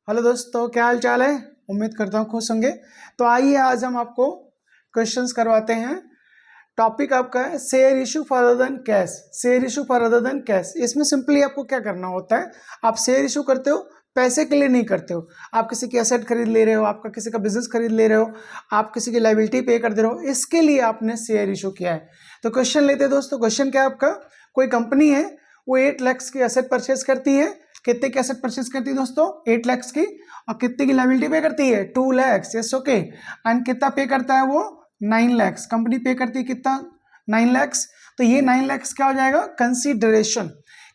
Hello दोस्तों, क्या हाल चाल है। उम्मीद करता हूँ खुश होंगे। तो आइए आज हम आपको क्वेश्चंस करवाते हैं। टॉपिक आपका है share issue for other than cash. Share issue for other than cash, इसमें सिंपली आपको क्या करना होता है, आप शेयर इशू करते हो, पैसे के लिए नहीं करते हो। आप किसी की एसेट खरीद ले रहे हो, आपका किसी का बिजनेस खरीद ले रहे हो, आप किसी की लायबिलिटी पे कर दे रहे हो, इसके लिए आपने शेयर इशू किया है। तो क्वेश्चन लेते हैं दोस्तों। क्वेश्चन क्या है आपका, कोई कंपनी है वो 8 लाख की एसेट परचेज करती है। कितने की एसेट परचेज करती है दोस्तों, 8 लाख की। और कितने की लायबिलिटी पे करती है, 2 लाख। Yes okay. एंड कितना पे करता है वो, 9 लाख। कंपनी पे करती है कितना, 9 लाख। तो ये 9 लाख क्या हो जाएगा, कंसीडरेशन।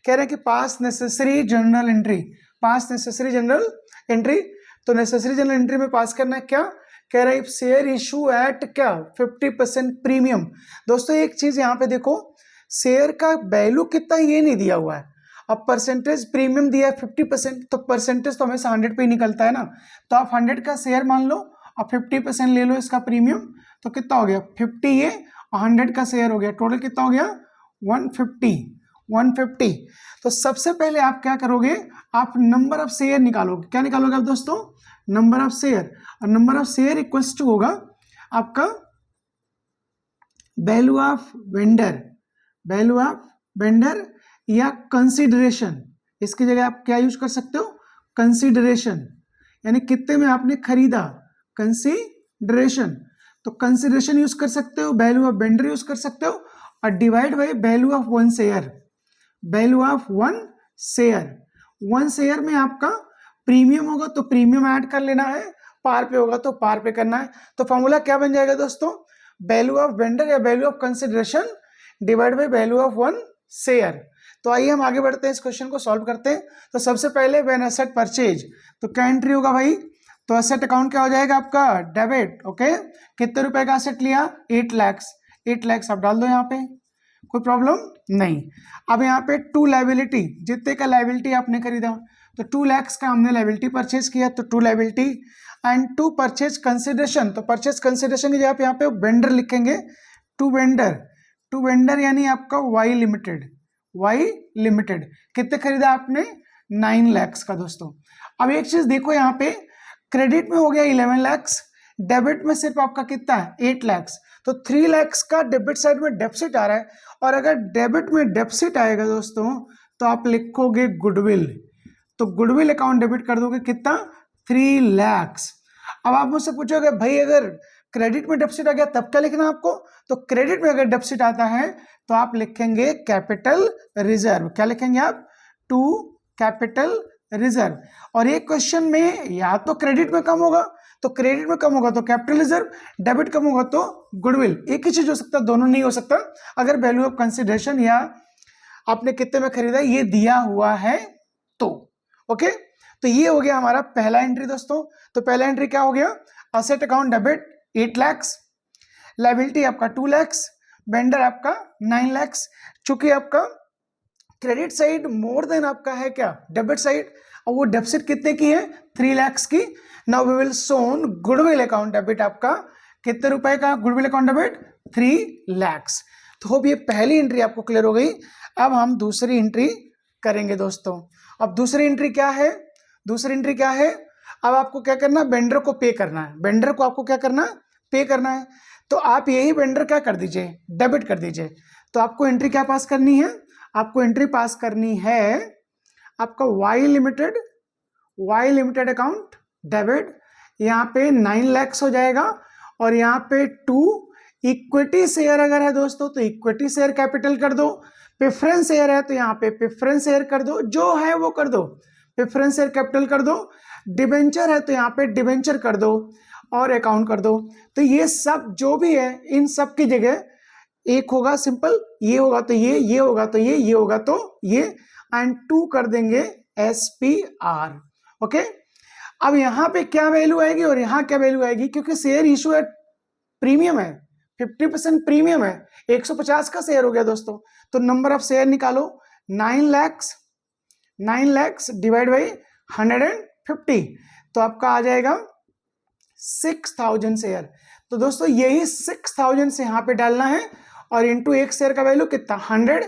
कह रहे हैं कि पास नेसेसरी जनरल एंट्री, पास नेसेसरी जनरल एंट्री। तो नेसेसरी जनरल एंट्री में पास करना है क्या, कह रहा है शेयर इशू एट क्या 50% प्रीमियम। दोस्तों एक चीज यहाँ पे देखो, शेयर का वैल्यू कितना ये नहीं दिया हुआ है, अब परसेंटेज प्रीमियम दिया है 50%, तो परसेंटेज तो हमेशा 100 पे ही निकलता है ना। तो आप 100 का शेयर मान लो और 50% ले लो इसका प्रीमियम, तो कितना हो गया 50 ये और 100 का शेयर हो गया, टोटल कितना हो गया 150। तो सबसे पहले आप क्या करोगे, आप नंबर ऑफ शेयर निकालोगे। क्या निकालोगे आप दोस्तों, नंबर ऑफ शेयर। और number of share equals to होगा आपका value of vendor, value of vendor या कंसीडरेशन। इसकी जगह आप क्या यूज कर सकते हो, कंसीडरेशन, यानी कितने में आपने खरीदा, कंसीडरेशन। तो कंसीडरेशन यूज कर सकते हो, वैल्यू ऑफ वेंडर यूज कर सकते हो, और divide by value of 1 share, value of 1 share. 1 share में आपका प्रीमियम होगा तो प्रीमियम ऐड कर लेना है, पार पे होगा तो पार पे करना है। तो फॉर्मूला क्या बन जाएगा दोस्तों, वैल्यू ऑफ वेंडर या value of consideration divide by value of 1 share. तो आइए हम आगे बढ़ते हैं, इस क्वेश्चन को सॉल्व करते हैं। तो सबसे पहले व्हेन एसेट परचेज, तो क्या एंट्री होगा भाई, तो एसेट अकाउंट क्या हो जाएगा आपका, डेबिट। ओके, कितने रुपए का एसेट लिया, 8 लाख। 8 लाख आप डाल दो यहाँ पे, कोई प्रॉब्लम नहीं। अब यहाँ पे 2 लायबिलिटी, जितने का लायबिलिटी आपने खरीदा, तो 2 लाख का हमने लायबिलिटी परचेज किया, तो 2 लायबिलिटी एंड 2 परचेज कंसिडरेशन। तो परचेज कंसिडरेशन की जगह पे यहाँ पे वेंडर लिखेंगे, टू वेंडर यानी आपका वाई लिमिटेड। कितने खरीदा आपने, 9 लाख का दोस्तों। अब एक चीज देखो, यहाँ पे क्रेडिट में हो गया 11 लाख, डेबिट में सिर्फ आपका कितना है 8 लाख। तो 3 लाख का डेबिट साइड में डेफिसिट आ रहा है, और अगर डेबिट में डेफिसिट आएगा दोस्तों तो आप लिखोगे गुडविल। तो गुडविल अकाउंट डेबिट कर दोगे कितना, 3 लाख। अब आप मुझसे पूछोगे भाई अगर क्रेडिट में डेफिसिट आ गया तब क्या लिखना आपको, तो क्रेडिट में अगर डेफिसिट आता है तो आप लिखेंगे कैपिटल रिजर्व। क्या लिखेंगे आप, टू कैपिटल रिजर्व। और एक क्वेश्चन में या तो क्रेडिट में कम होगा, तो क्रेडिट में कम होगा तो कैपिटल रिजर्व, डेबिट कम होगा तो गुडविल। एक ही चीज हो सकता है, दोनों नहीं हो सकता। अगर वैल्यू ऑफ कंसिडरेशन या आपने कितने में खरीदा ये दिया हुआ है तो। ओके, तो ये हो गया हमारा पहला एंट्री दोस्तों। तो पहला एंट्री क्या हो गया, asset account debit 8 lakh, liability आपका 2 लाख, वेंडर आपका 9 लाख। चूंकि आपका क्रेडिट साइड मोर देन आपका है क्या डेबिट साइड, और वो डेबिट कितने की है 3 लाख की। Now we will show goodwill account debit, आपका कितने रुपए का गुडविल अकाउंट डेबिट, 3 लाख। तो होप ये पहली एंट्री आपको क्लियर हो गई। अब हम दूसरी एंट्री करेंगे दोस्तों। अब दूसरी एंट्री क्या है, दूसरी एंट्री क्या है, अब आपको क्या करना है, वेंडर को पे करना है। वेंडर को आपको क्या करना है, पे करना है। तो आप यही वेंडर क्या कर दीजिए, डेबिट कर दीजिए। तो आपको एंट्री क्या पास करनी है, आपको एंट्री पास करनी है आपका वाई लिमिटेड अकाउंट डेबिट। यहाँ पे 9 लाख हो जाएगा, और यहाँ पे 2 इक्विटी शेयर अगर है दोस्तों तो इक्विटी शेयर कैपिटल कर दो, प्रेफरेंस शेयर है तो यहाँ पे प्रेफरेंस शेयर कर दो, जो है वो कर दो, प्रेफरेंस शेयर कैपिटल कर दो। डिबेंचर है तो यहाँ पे डिबेंचर कर दो और अकाउंट कर दो। तो ये सब जो भी है इन सब की जगह एक होगा सिंपल, ये होगा तो ये होगा तो ये होगा तो ये, एंड 2 कर देंगे SPR। ओके, अब यहाँ पे क्या वैल्यू आएगी और यहाँ क्या वैल्यू आएगी, क्योंकि शेयर इशू है प्रीमियम है, 50% प्रीमियम है, 150 का शेयर हो गया दोस्तों। तो नंबर ऑफ शेयर निकालो, 9 लाख डिवाइड बाई 150, तो आपका आ जाएगा 6000 शेयर। तो दोस्तों यही 6000 से यहाँ पे डालना है, और इंटू एक शेयर का वैल्यू कितना 100,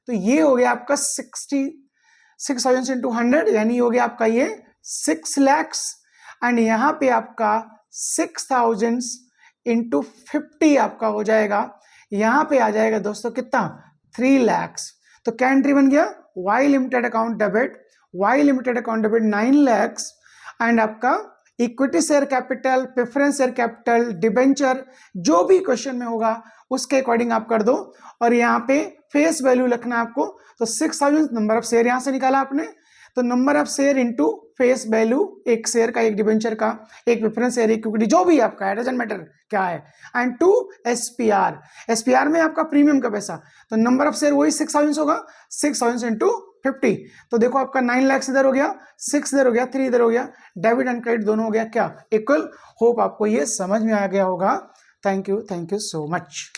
तो ये हो गया आपका 60 6000 इंटू 100, यानी हो गया आपका ये 6 lakhs एंड यहाँ पे आपका 6,000 इंटू 50 आपका हो जाएगा, यहाँ पे आ जाएगा दोस्तों कितना 3 lakhs। तो क्या एंट्री बन गया, Y limited account debit 9 lakhs and आपका equity share capital, preference share capital, debenture जो भी क्वेश्चन में होगा उसके अकॉर्डिंग आप कर दो। और यहाँ पे फेस वैल्यू लिखना है आपको, तो 6,000 नंबर ऑफ शेयर यहां से निकाला आपने, तो number of share into face value, एक शेयर का, एक डिबेंचर का, एक प्रेफरेंस शेयर, एक इक्विटी जो भी आपका है, डजंट मैटर क्या है, एंड टू एसपीआर में आपका प्रीमियम का पैसा, तो नंबर ऑफ शेयर वही 6,000 होगा, 6,000 इंटू 50। तो देखो आपका 9 lakhs इधर हो गया, 6 इधर हो गया, 3 इधर हो गया, डेबिट एंड क्रेडिट दोनों हो गया क्या, इक्वल। होप आपको ये समझ में आ गया होगा। Thank you so much.